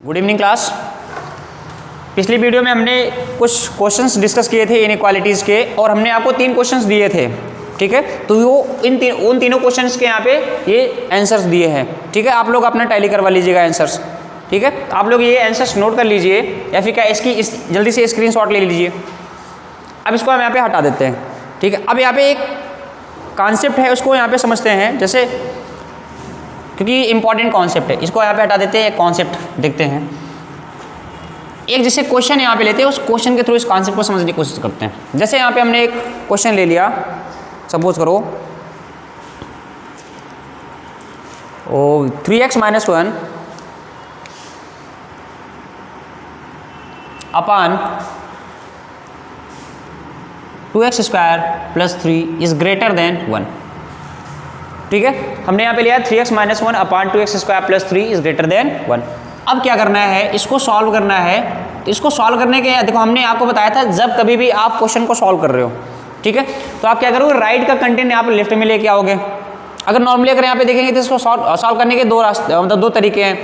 Good evening class. पिछली video में हमने कुछ क्वेश्चंस डिस्कस किए थे इनइक्वालिटीज़ के, और हमने आपको 3 क्वेश्चंस दिए थे, ठीक है। तो वो उन तीनों क्वेश्चंस के यहाँ पे ये आंसर्स दिए हैं, ठीक है। आप लोग अपना टैली करवा लीजिएगा आंसर्स, ठीक है। तो आप लोग ये आंसर्स नोट कर लीजिए, या फिर क्या जल्दी से स्क्रीनशॉट ले लीजिए। अब इसको हम यहाँ पे हटा देते हैं, ठीक है। अब यहाँ पे एक कॉन्सेप्ट है, उसको यहाँ पे समझते हैं, जैसे क्योंकि इंपॉर्टेंट कॉन्सेप्ट है, इसको यहाँ पे हटा देते हैं। एक कॉन्सेप्ट देखते हैं, एक जैसे क्वेश्चन यहाँ पे लेते हैं, उस क्वेश्चन के थ्रू इस कॉन्सेप्ट को समझने की कोशिश करते हैं। जैसे यहाँ पे हमने एक क्वेश्चन ले लिया, सपोज करो 3x - 1 upon 2x² + 3 is greater then 1, ठीक है। हमने यहाँ पे लिया 3x - 1 upon 2x² + 3 is greater then 1। अब क्या करना है, इसको सॉल्व करना है। तो इसको सॉल्व करने के देखो, हमने आपको बताया था जब कभी भी आप क्वेश्चन को सॉल्व कर रहे हो, ठीक है, तो आप क्या करोगे, राइट का कंटेंट यहाँ पे लेफ्ट में लेके आओगे। अगर नॉर्मली अगर यहाँ पे देखेंगे तो इसको सॉल्व करने के 2 रास्ते, मतलब 2 तरीके हैं।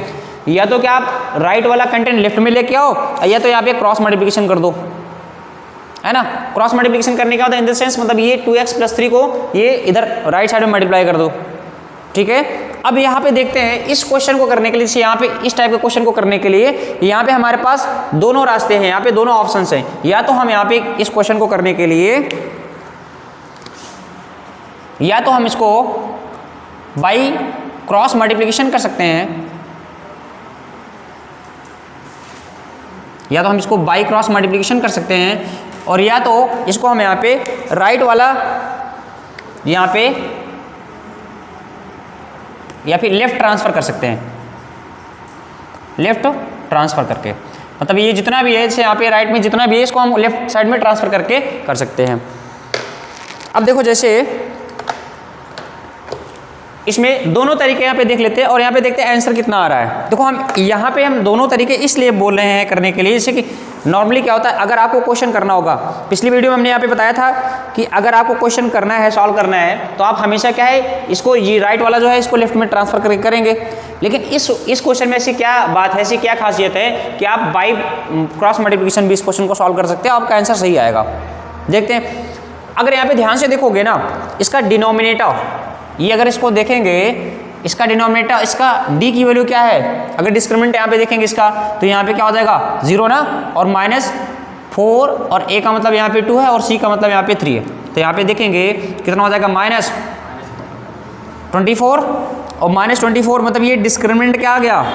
या तो क्या आप राइट वाला कंटेंट लेफ्ट में लेके आओ, या तो यहाँ पे क्रॉस मल्टीप्लिकेशन कर दो, है ना। क्रॉस मल्टीप्लिकेशन करने का होता है इन द सेंस, मतलब ये 2x + 3 को ये इधर राइट साइड में मल्टीप्लाई कर दो, ठीक है। अब यहाँ पे देखते हैं इस क्वेश्चन को करने के लिए, यहाँ पे इस टाइप के क्वेश्चन को करने के लिए यहाँ पे हमारे पास दोनों रास्ते हैं, यहाँ पे दोनों ऑप्शंस हैं। या तो हम यहाँ पे इस क्वेश्चन को करने के लिए या तो हम इसको बाई क्रॉस मल्टीप्लिकेशन कर सकते हैं, या तो हम इसको बाई क्रॉस मल्टीप्लिकेशन कर सकते हैं, और या तो इसको हम यहाँ पे राइट वाला यहाँ पे या फिर लेफ्ट ट्रांसफ़र कर सकते हैं, लेफ्ट ट्रांसफ़र करके, मतलब ये जितना भी है, जैसे यहाँ पे राइट में जितना भी है, इसको हम लेफ्ट साइड में ट्रांसफ़र करके कर सकते हैं। अब देखो, जैसे इसमें दोनों तरीके यहाँ पे देख लेते हैं, और यहाँ पे देखते हैं आंसर कितना आ रहा है। देखो, हम यहाँ पे हम दोनों तरीके इसलिए बोल रहे हैं करने के लिए, जैसे कि नॉर्मली क्या होता है, अगर आपको क्वेश्चन करना होगा, पिछली वीडियो में हमने यहाँ पे बताया था कि अगर आपको क्वेश्चन करना है, सॉल्व करना है, तो आप हमेशा क्या है, इसको ये राइट वाला जो है इसको लेफ्ट में ट्रांसफर करके करेंगे। लेकिन इस क्वेश्चन में ऐसी क्या बात है, ऐसी क्या खासियत है कि आप बाई क्रॉस मल्टीप्लिकेशन भी इस क्वेश्चन को सॉल्व कर सकते हैं, आपका आंसर सही आएगा। देखते हैं, अगर यहाँ पे ध्यान से देखोगे ना, इसका डिनोमिनेटर, ये अगर इसको देखेंगे, इसका डिनोमिनेटर, इसका d की वैल्यू क्या है, अगर डिस्क्रिमिनेंट यहाँ पे देखेंगे इसका, तो यहाँ पे क्या हो जाएगा 0 ना, और -4, और a का मतलब यहाँ पे 2 है, और c का मतलब यहाँ पे 3 है। तो यहाँ पे देखेंगे कितना हो जाएगा, -24, और -24 मतलब ये डिस्क्रिमिनेंट क्या आ गया,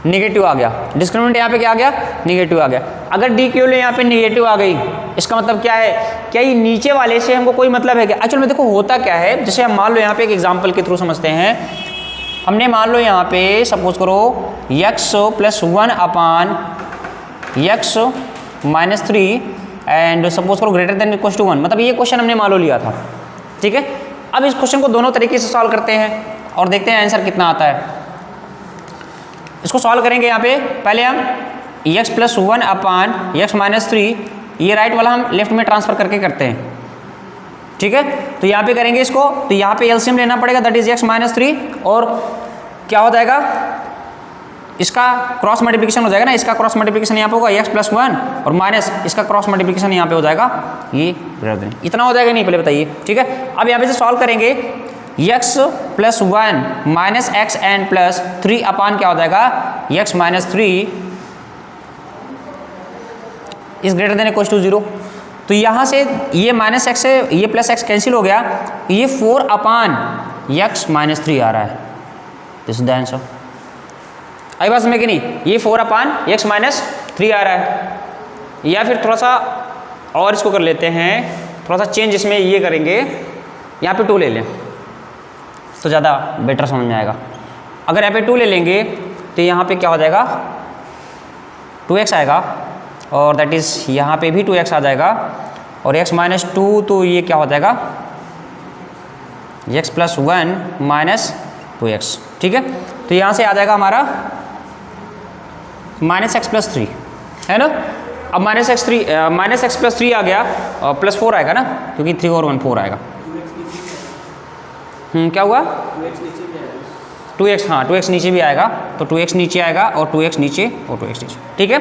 नेगेटिव आ गया। डिस्क्रिमिनेंट यहाँ पे क्या आ गया, नेगेटिव आ गया। अगर डी की वैल्यू यहाँ पे नेगेटिव आ गई, इसका मतलब क्या है, क्या ये नीचे वाले से हमको कोई मतलब है क्या? एक्चुअल में देखो होता क्या है, जैसे हम मान लो यहाँ पे एक एग्जांपल के थ्रू समझते हैं। हमने मान लो यहाँ पे सपोज करो x + 1 upon x - 3 and suppose करो ग्रेटर देन इक्वल टू 1, मतलब ये क्वेश्चन हमने मान लो लिया था, ठीक है। अब इस क्वेश्चन को दोनों तरीके से सॉल्व करते हैं और देखते हैं आंसर कितना आता है। इसको सॉल्व करेंगे, यहाँ पे पहले हम x + 1 अपान x - 3, ये राइट वाला हम लेफ्ट में ट्रांसफर करके करते हैं, ठीक है। तो यहाँ पे करेंगे इसको, तो यहाँ पे एलसीएम लेना पड़ेगा, दैट इज x - 3, और क्या हो जाएगा, इसका क्रॉस मल्टीप्लिकेशन हो जाएगा ना, इसका क्रॉस मल्टीप्लिकेशन यहाँ पे होगा x + 1, और माइनस इसका क्रॉस मल्टीप्लिकेशन यहाँ पे हो जाएगा, ये ग्रेटर देन, इतना हो जाएगा नहीं, पहले बताइए, ठीक है। अब यहाँ पे से सॉल्व करेंगे, x + 1 - xn + 3 अपान क्या हो जाएगा, x - 3 is greater than equal to 0। तो यहाँ से ये -x से ये +x कैंसिल हो गया, ये 4 अपान x - 3 आ रहा है, दिस इज द आंसर। आई बात समझ में कि नहीं, ये 4 अपान x - 3 आ रहा है। या फिर थोड़ा सा और इसको कर लेते हैं, थोड़ा सा चेंज इसमें ये करेंगे, यहाँ पे 2 ले लें तो ज़्यादा बेटर समझ में आएगा। अगर यहाँ पे 2 ले लेंगे तो यहाँ पे क्या हो जाएगा, 2x आएगा, और दैट इज़ यहाँ पे भी 2x आ जाएगा, और x - 2, तो ये क्या हो जाएगा, x + 1 - 2x, ठीक है। तो यहाँ से आ जाएगा हमारा -x + 3, है ना। अब -x + 3 आ गया, और +4 आएगा ना, क्योंकि 3 और 1 4 आएगा। क्या हुआ, 2x, हाँ 2x नीचे भी आएगा, तो 2x नीचे आएगा और 2x नीचे और 2x नीचे, ठीक है।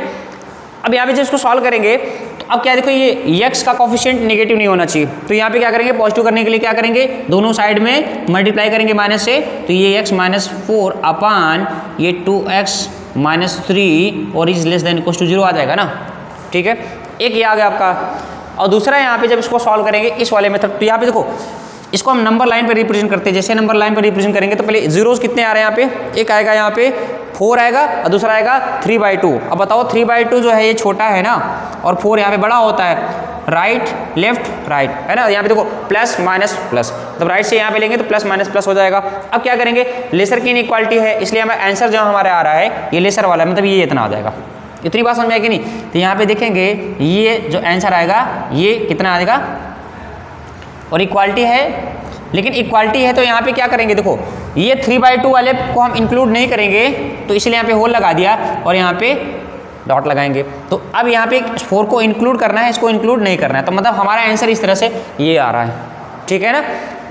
अब यहाँ पे जब इसको सॉल्व करेंगे तो अब क्या देखो, ये x का कोफिशिएंट नेगेटिव नहीं होना चाहिए, तो यहाँ पे क्या करेंगे, पॉजिटिव करने के लिए क्या करेंगे, दोनों साइड में मल्टीप्लाई करेंगे माइनस से, तो ये x माइनस 4 अपान ये 2x माइनस 3 और is less than equal to 0 आ जाएगा ना, ठीक है। एक ये आ गया आपका, और दूसरा यहाँ पे जब इसको सॉल्व करेंगे इस वाले मेथड, तो यहाँ पे देखो इसको हम नंबर लाइन पे रिप्रेजेंट करते हैं, जैसे नंबर लाइन पे रिप्रेजेंट करेंगे तो पहले जीरोस कितने आ रहे हैं यहाँ पे, एक आएगा यहाँ पे 4 आएगा और दूसरा आएगा 3/2। अब बताओ 3/2 जो है ये छोटा है ना, और 4 यहाँ पे बड़ा होता है, राइट लेफ्ट राइट है ना, यहाँ पे देखो प्लस माइनस प्लस, मतलब राइट से यहाँ पे लेंगे तो प्लस माइनस प्लस हो जाएगा। अब क्या करेंगे, लेसर की इनइक्वालिटी है, इसलिए हमें आंसर जो हमारे आ रहा है ये लेसर वाला है, मतलब ये इतना आ जाएगा। इतनी बात समझ में आएगी नहीं, तो यहाँ पे देखेंगे ये जो आंसर आएगा ये कितना आएगा, और इक्वालिटी है, लेकिन इक्वालिटी है तो यहाँ पे क्या करेंगे, देखो ये 3/2 वाले को हम इंक्लूड नहीं करेंगे, तो इसलिए यहाँ पे होल लगा दिया और यहाँ पे डॉट लगाएंगे। तो अब यहाँ पे 4 को इंक्लूड करना है, इसको इंक्लूड नहीं करना है, तो मतलब हमारा आंसर इस तरह से ये आ रहा है, ठीक है ना।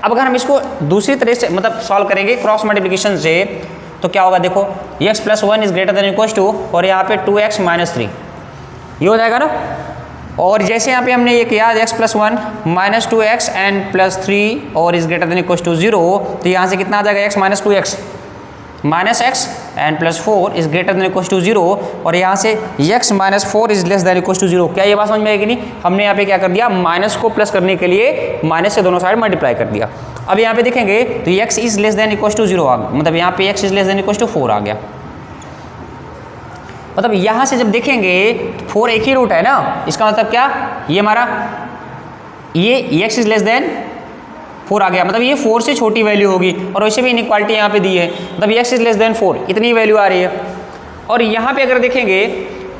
अब अगर हम इसको दूसरी तरह से मतलब सॉल्व करेंगे क्रॉस मल्टीप्लिकेशन से, तो क्या होगा, देखो x + 1 is greater than equal to, और यहाँ पे 2x - 3 ये हो जाएगा ना। और जैसे यहाँ पे हमने ये किया x + 1 - 2x एंड +3 और is greater than equal to 0, तो यहाँ से कितना आ जाएगा, x - 2x -x and +4 is greater than equal to 0, और यहाँ से x - 4 is less than equal to 0। क्या ये बात समझ में आएगी नहीं, हमने यहाँ पे क्या कर दिया, माइनस को प्लस करने के लिए माइनस से दोनों साइड मल्टीप्लाई कर दिया। अब यहाँ पे देखेंगे तो x is less than equal to 0 आ गया, मतलब यहाँ पे x is less than equal to 4 आ गया। मतलब यहाँ से जब देखेंगे 4 एक ही रूट है ना, इसका मतलब क्या, ये हमारा ये x इज लेस देन 4 आ गया, मतलब ये 4 से छोटी वैल्यू होगी, और वैसे भी इनइक्वालिटी यहाँ पे दी है, मतलब x इज लेस देन 4 इतनी वैल्यू आ रही है। और यहाँ पे अगर देखेंगे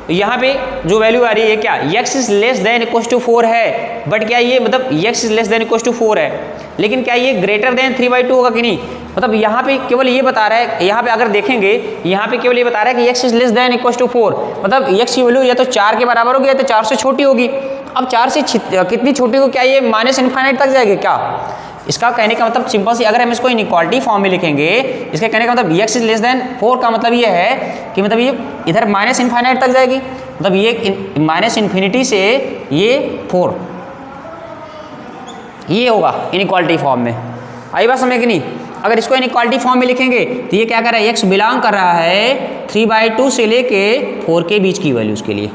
तो यहाँ पे जो वैल्यू आ रही है क्या, x is less than equal to 4 है, बट क्या ये मतलब x is less than equal to 4 है, लेकिन क्या ये ग्रेटर देन 3/2 होगा कि नहीं, मतलब यहाँ पे केवल ये बता रहा है, यहाँ पे अगर देखेंगे यहाँ पे केवल ये बता रहा है कि x is less than equal to 4, मतलब x की वैल्यू या तो 4 के बराबर होगी या तो 4 से छोटी होगी। अब 4 से कितनी छोटी हो, क्या ये -∞ तक जाएगी क्या, इसका कहने का मतलब सिंपल सी, अगर हम इसको इनइक्वालिटी फॉर्म में लिखेंगे, इसके कहने का मतलब x इज लेस देन 4 का मतलब ये है कि मतलब ये इधर -∞ तक जाएगी, मतलब ये -∞ से ये 4 ये होगा इनइक्वालिटी फॉर्म में। आई बात समझ कि नहीं। अगर इसको इनइक्वालिटी फॉर्म में लिखेंगे तो ये क्या कर रहा है, x बिलोंग कर रहा है 3/2 से लेके 4 के बीच की वैल्यूज के लिए,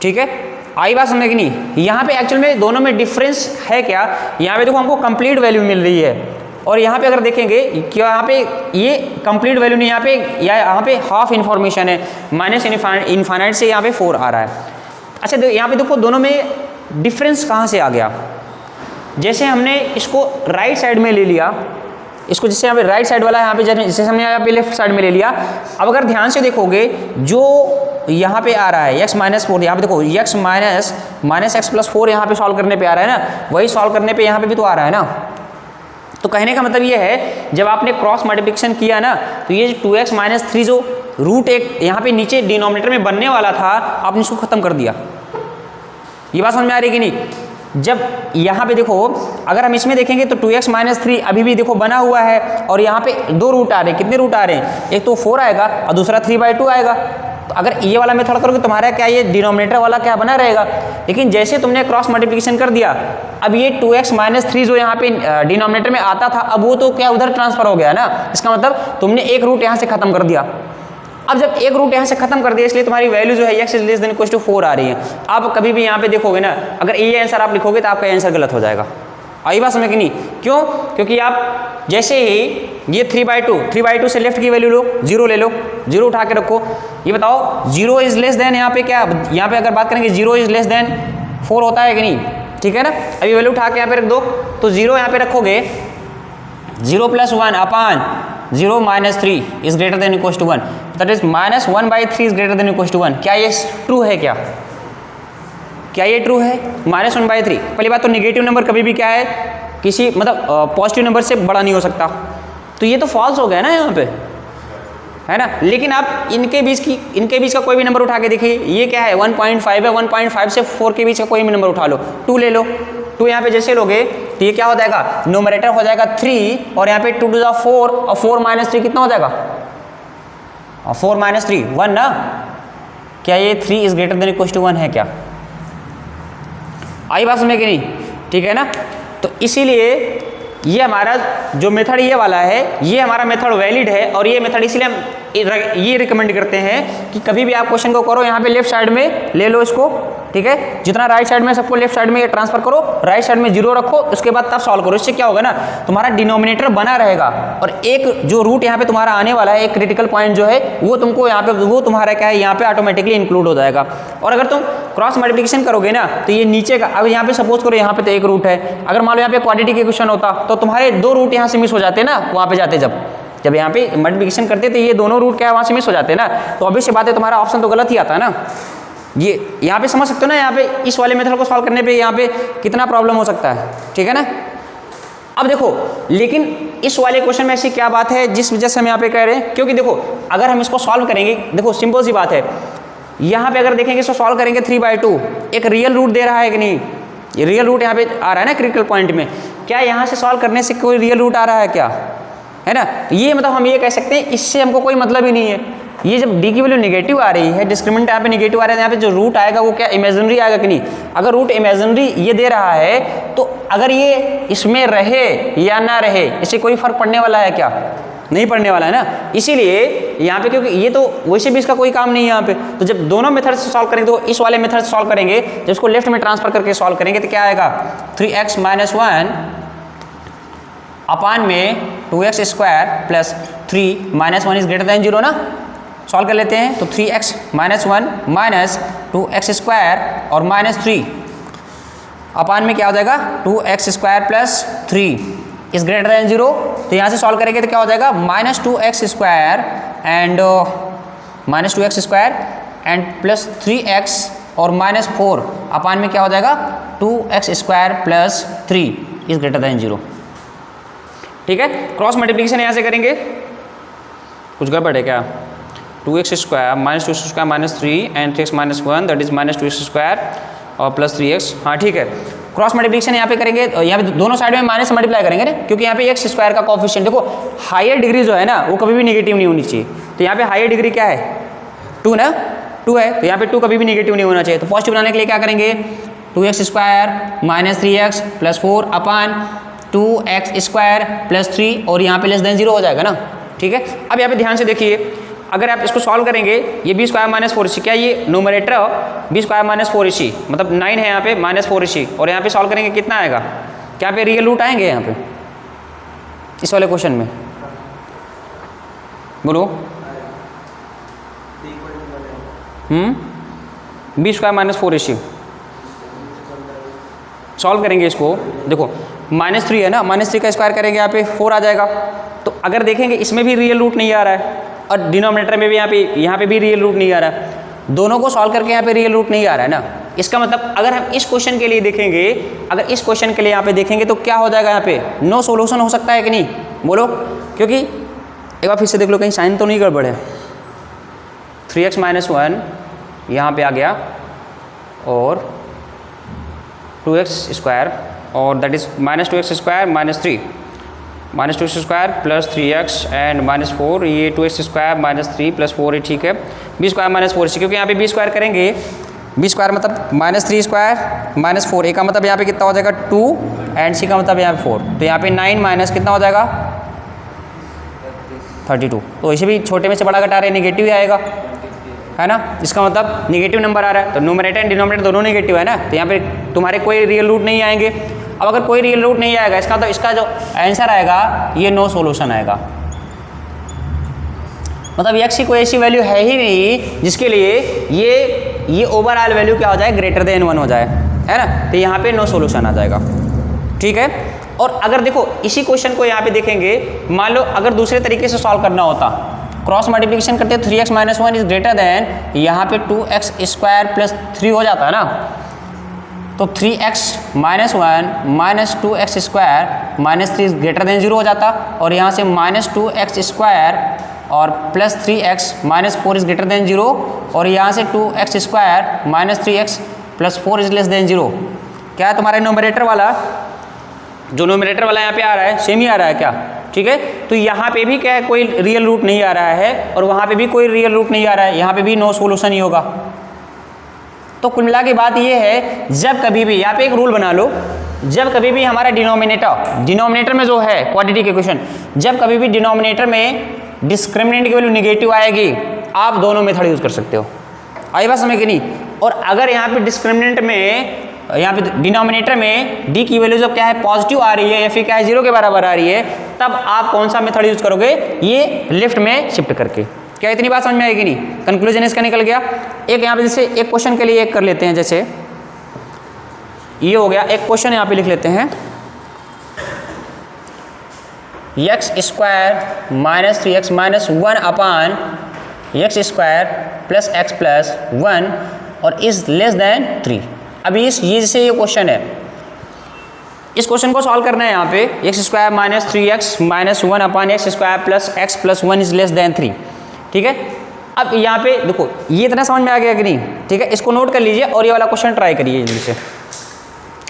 ठीक है। आई बात समझ कि नहीं। यहाँ पे एक्चुअल में दोनों में डिफरेंस है क्या, यहाँ पे देखो हमको कंप्लीट वैल्यू मिल रही है, और यहाँ पे अगर देखेंगे कि यहाँ पे ये कंप्लीट वैल्यू नहीं, यहाँ पे हाफ इन्फॉर्मेशन है, -∞ से यहाँ पे 4 आ रहा है। अच्छा यहाँ पे देखो दोनों में डिफरेंस कहाँ से आ गया, जैसे हमने इसको राइट साइड में ले लिया, इसको जिससे यहाँ पे राइट साइड वाला यहाँ पे जैसे हमने यहाँ पे लेफ्ट साइड में ले लिया। अब अगर ध्यान से देखोगे जो यहाँ पे आ रहा है x - 4, यहाँ पे देखो x - x + 4 यहाँ पे सॉल्व करने पे आ रहा है ना, वही सॉल्व करने पे यहाँ पे भी तो आ रहा है ना। तो कहने का मतलब ये है, जब आपने क्रॉस मल्टीप्लिकेशन किया ना, तो ये 2x - 3 जो रूट एक यहाँ पे नीचे डिनोमिनेटर में बनने वाला था, आपने इसको खत्म कर दिया। ये बात समझ में आ रही कि नहीं। जब यहाँ पे देखो अगर हम इसमें देखेंगे तो 2x - 3 अभी भी देखो बना हुआ है, और यहाँ पे 2 रूट आ रहे हैं। कितने रूट आ रहे हैं, एक तो 4 आएगा और दूसरा 3/2 आएगा। तो अगर ये वाला मेथड करोगे तुम्हारा क्या ये डिनोमिनेटर वाला क्या बना रहेगा, लेकिन जैसे तुमने क्रॉस मल्टीप्लिकेशन कर दिया, अब ये 2x - 3 जो यहाँ पे डिनोमिनेटर में आता था, अब वो तो क्या उधर ट्रांसफर हो गया ना। इसका मतलब तुमने एक रूट यहाँ से खत्म कर दिया। अब जब एक रूट यहाँ से खत्म कर दिया, इसलिए तुम्हारी वैल्यू जो है x is less than equal to 4 आ रही है। आप कभी भी यहाँ पे देखोगे ना, अगर ये आंसर आप लिखोगे तो आपका आंसर गलत हो जाएगा। आई बात समझ कि नहीं। क्यों, क्योंकि आप जैसे ही ये 3/2 से लेफ्ट की वैल्यू लो, 0 ले लो, 0 उठा के रखो। ये बताओ 0 इज लेस देन यहाँ पे क्या, यहाँ पे अगर बात करेंगे 0 इज लेस देन 4 होता है कि नहीं, ठीक है ना। अभी वैल्यू उठा के यहाँ पे रख दो, तो 0 यहाँ पे रखोगे, 0 + 1 upon 0 - 3 is greater than equal to 1, that is -1/3 is greater than equal to 1। क्या ये ट्रू है, क्या ये ट्रू है, -1/3। पहली बात तो नेगेटिव नंबर कभी भी क्या है, किसी मतलब पॉजिटिव नंबर से बड़ा नहीं हो सकता, तो ये तो फॉल्स हो गया ना यहाँ पे, है ना। लेकिन आप इनके बीच का कोई भी नंबर उठा के देखिए, ये क्या है 1.5 है, 1.5 से 4 के बीच का कोई भी नंबर उठा लो, 2 ले लो, 2 यहाँ पे जैसे लोगे तो ये क्या हो जाएगा, न्यूमरेटर हो जाएगा 3 और यहाँ पे 2 टू द 4 और 4 माइनस 3 कितना हो जाएगा, 4 माइनस 3 1 ना। क्या ये 3 is greater than equal to 1 है क्या? आई बात समझ कि नहीं? ठीक है ना। तो इसीलिए ये हमारा जो मेथड ये वाला है, ये हमारा मेथड वैलिड है और ये मेथड इसलिए हम ये रिकमेंड करते हैं कि कभी भी आप क्वेश्चन को करो यहाँ पे लेफ्ट साइड में ले लो इसको, ठीक है, जितना राइट साइड में सबको लेफ्ट साइड में ट्रांसफर करो, राइट साइड में 0 रखो, उसके बाद तब सॉल्व करो। इससे क्या होगा ना, तुम्हारा डिनोमिनेटर बना रहेगा और एक जो रूट यहाँ पे तुम्हारा आने वाला है, एक क्रिटिकल पॉइंट जो है वो तुमको यहाँ पे वो तुम्हारा क्या है यहाँ पे ऑटोमेटिकली इंक्लूड हो जाएगा। और अगर तुम क्रॉस मल्टीप्लिकेशन करोगे ना तो ये नीचे का, अब यहाँ पे सपोज करो यहाँ पे तो एक रूट है, अगर मान लो यहाँ पे क्वाड्रेटिक इक्वेशन होता तो तुम्हारे 2 रूट यहाँ से मिस हो जाते ना, वहाँ पे जाते जब यहाँ पे मल्टीप्लिकेशन करते तो ये दोनों रूट क्या है वहाँ से मिस हो जाते ना, तो ऑब्वियस सी बात है तुम्हारा ऑप्शन तो गलत ही आता है ना। ये यहाँ पे समझ सकते हो ना, यहाँ पे इस वाले मेथड को सॉल्व करने पे यहाँ पे कितना प्रॉब्लम हो सकता है, ठीक है ना। अब देखो लेकिन इस वाले क्वेश्चन में ऐसी क्या बात है जिस वजह से हम यहाँ पे कह रहे हैं, क्योंकि देखो अगर हम इसको सॉल्व करेंगे, देखो सिंपल सी बात है, यहाँ पे अगर देखेंगे इसको सॉल्व करेंगे 3/2, एक रियल रूट दे रहा है कि नहीं, ये रियल रूट यहाँ पे आ रहा है ना क्रिटिकल पॉइंट में, क्या यहाँ से सॉल्व करने से कोई रियल रूट आ रहा है क्या, है ना। ये मतलब हम ये कह सकते हैं इससे हमको कोई मतलब ही नहीं है। ये जब डी की वैल्यू नेगेटिव आ रही है, डिस्क्रिमिनेंट यहाँ पे नेगेटिव आ रहा है, यहाँ पे जो रूट आएगा वो क्या इमेजिनरी आएगा कि नहीं। अगर रूट इमेजिनरी ये दे रहा है तो अगर ये इसमें रहे या ना रहे इससे कोई फर्क पड़ने वाला है क्या, नहीं पड़ने वाला है ना। इसीलिए यहाँ पे क्योंकि ये तो वैसे भी इसका कोई काम नहीं है यहाँ पे, तो जब दोनों मेथड से सॉल्व करेंगे तो इस वाले मेथड से सॉल्व करेंगे, जब इसको लेफ्ट में ट्रांसफर करके सॉल्व करेंगे तो क्या आएगा 3x माइनस 1 अपान में 2x square plus 3 minus 1 is greater then 0 ना। सॉल्व कर लेते हैं तो 3x minus 1 minus 2x square और माइनस 3 अपान में क्या हो जाएगा 2x square plus 3 is greater then 0। तो यहाँ से सॉल्व करेंगे तो क्या हो जाएगा minus 2x square and minus 2x square and plus 3x और माइनस 4 अपान में क्या हो जाएगा 2x square plus 3 is greater then 0। ठीक है, क्रॉस मल्टीप्लिकेशन यहाँ से करेंगे, कुछ गड़बड़ है क्या, 2x square minus 2x square minus 3 and 3x minus 1 that is minus 2x square और प्लस 3x। हाँ ठीक है, क्रॉस मल्टीप्लिकेशन यहाँ पे करेंगे, यहाँ पे दोनों साइड में माइनस मल्टीप्लाई करेंगे ना, क्योंकि यहाँ पे एक्स स्क्वायर का कोएफिशिएंट देखो हायर डिग्री जो है ना वो कभी भी नेगेटिव नहीं होनी चाहिए। तो यहाँ पे हायर डिग्री क्या है 2 ना, 2 है, तो यहाँ पे 2 कभी भी नेगेटिव नहीं होना चाहिए। तो पॉजिटिव बनाने के लिए क्या करेंगे 2x square minus 3x plus 4 अपान 2x स्क्वायर प्लस 3 और यहाँ पे लेस देन 0 हो जाएगा ना। ठीक है, अब यहाँ पे ध्यान से देखिए, अगर आप इसको सॉल्व करेंगे ये बी स्क्वायर माइनस 4ac, क्या ये numerator B square minus 4ac मतलब 9 है यहाँ पे माइनस 4ac, और यहाँ पे सॉल्व करेंगे कितना आएगा, क्या पे रियल रूट आएंगे यहाँ पे इस वाले क्वेश्चन में, बोलो B square minus 4ac solve करेंगे इसको, देखो -3 है ना, -3 का स्क्वायर करेंगे यहाँ पे 4 आ जाएगा। तो अगर देखेंगे इसमें भी रियल रूट नहीं आ रहा है और डिनोमिनेटर में भी यहाँ पे भी रियल रूट नहीं आ रहा है, दोनों को सॉल्व करके यहाँ पे रियल रूट नहीं आ रहा है ना। इसका मतलब अगर हम इस क्वेश्चन के लिए देखेंगे, अगर इस क्वेश्चन के लिए यहाँ पे देखेंगे तो क्या हो जाएगा, यहाँ पे नो सोल्यूशन हो सकता है कि नहीं, बोलो, क्योंकि एक बार फिर से देख लो कहीं साइन तो नहीं गड़बड़ है। 3x माइनस 1 यहाँ पे आ गया और 2x स्क्वायर और that is minus 2x square minus 3 minus 2x square plus 3x and minus 4, ये 2x स्क्वायर माइनस 3 प्लस 4 है, ठीक है, बी स्क्वायर माइनस 4c, क्योंकि यहाँ पे बी स्क्वायर करेंगे, बी स्क्वायर मतलब माइनस 3 स्क्वायर माइनस 4, ए का मतलब यहाँ पे कितना हो जाएगा 2 एंड सी का मतलब यहाँ पे 4, तो यहाँ पे 9 माइनस कितना हो जाएगा 32। तो इसे भी छोटे में से बड़ा घटा रहे नेगेटिव ही आएगा, है ना, इसका मतलब नेगेटिव नंबर आ रहा है, तो न्यूमरेटर एंड डिनोमिनेटर दोनों नेगेटिव है ना, तो यहाँ पे तुम्हारे कोई रियल रूट नहीं आएंगे। अब अगर कोई रियल रूट नहीं आएगा इसका, तो इसका जो आंसर आएगा ये नो सॉल्यूशन आएगा, मतलब x की कोई ऐसी वैल्यू है ही नहीं जिसके लिए ये ओवरऑल वैल्यू क्या हो जाए ग्रेटर देन 1 हो जाए, है ना, तो यहाँ पे नो सॉल्यूशन आ जाएगा। ठीक है, और अगर देखो इसी क्वेश्चन को यहाँ पे देखेंगे, मान लो अगर दूसरे तरीके से सॉल्व करना होता, क्रॉस मल्टीप्लिकेशन करते 3x minus 1 is greater then, यहाँ पे 2x स्क्वायर प्लस 3 हो जाता है ना, तो 3x minus 1 minus 2x square minus 3 greater than 0 हो जाता, और यहाँ से माइनस 2x स्क्वायर और plus 3x minus 4 is greater then 0, और यहाँ से 2x square minus 3x plus 4 is less then 0। क्या है तुम्हारा न्यूमरेटर वाला, जो न्यूमरेटर वाला यहाँ पे आ रहा है सेम ही आ रहा है क्या, ठीक है। तो यहाँ पे भी क्या है, कोई रियल रूट नहीं आ रहा है और वहाँ पे भी कोई रियल रूट नहीं आ रहा है, यहाँ पे भी नो सोल्यूशन ही होगा। तो कुल मिला के बात ये है, जब कभी भी यहाँ पे एक रूल बना लो, जब कभी भी हमारा डिनोमिनेटर में जो है क्वाड्रेटिक इक्वेशन, जब कभी भी डिनोमिनेटर में डिस्क्रिमिनेंट की वैल्यू निगेटिव आएगी, आप दोनों मेथड यूज कर सकते हो। आई बात समझ के नहीं। और अगर यहाँ पे डिस्क्रिमिनेंट में, यहाँ पे डिनोमिनेटर में डी की वैल्यू जब क्या है पॉजिटिव आ रही है या फिर क्या है 0 के बराबर आ रही है, तब आप कौन सा मेथड यूज करोगे, ये लेफ्ट में शिफ्ट करके। क्या इतनी बात समझ में आएगी नहीं? कंक्लूजन इसका निकल गया। एक यहाँ पे जैसे एक क्वेश्चन के लिए एक कर लेते हैं, जैसे ये हो गया एक क्वेश्चन, यहाँ पे लिख लेते हैं x square minus 3x minus 1 upon X square plus X plus 1 और इज लेस देन 3। अभी ये जैसे ये क्वेश्चन है, इस क्वेश्चन को सॉल्व करना है। यहाँ पे x square minus 3x minus 1 upon X square plus X plus 1 is less then 3, ठीक है। अब यहाँ पे देखो ये इतना समझ में आ गया कि नहीं, ठीक है। इसको नोट कर लीजिए और ये वाला क्वेश्चन ट्राई करिए जल्दी से।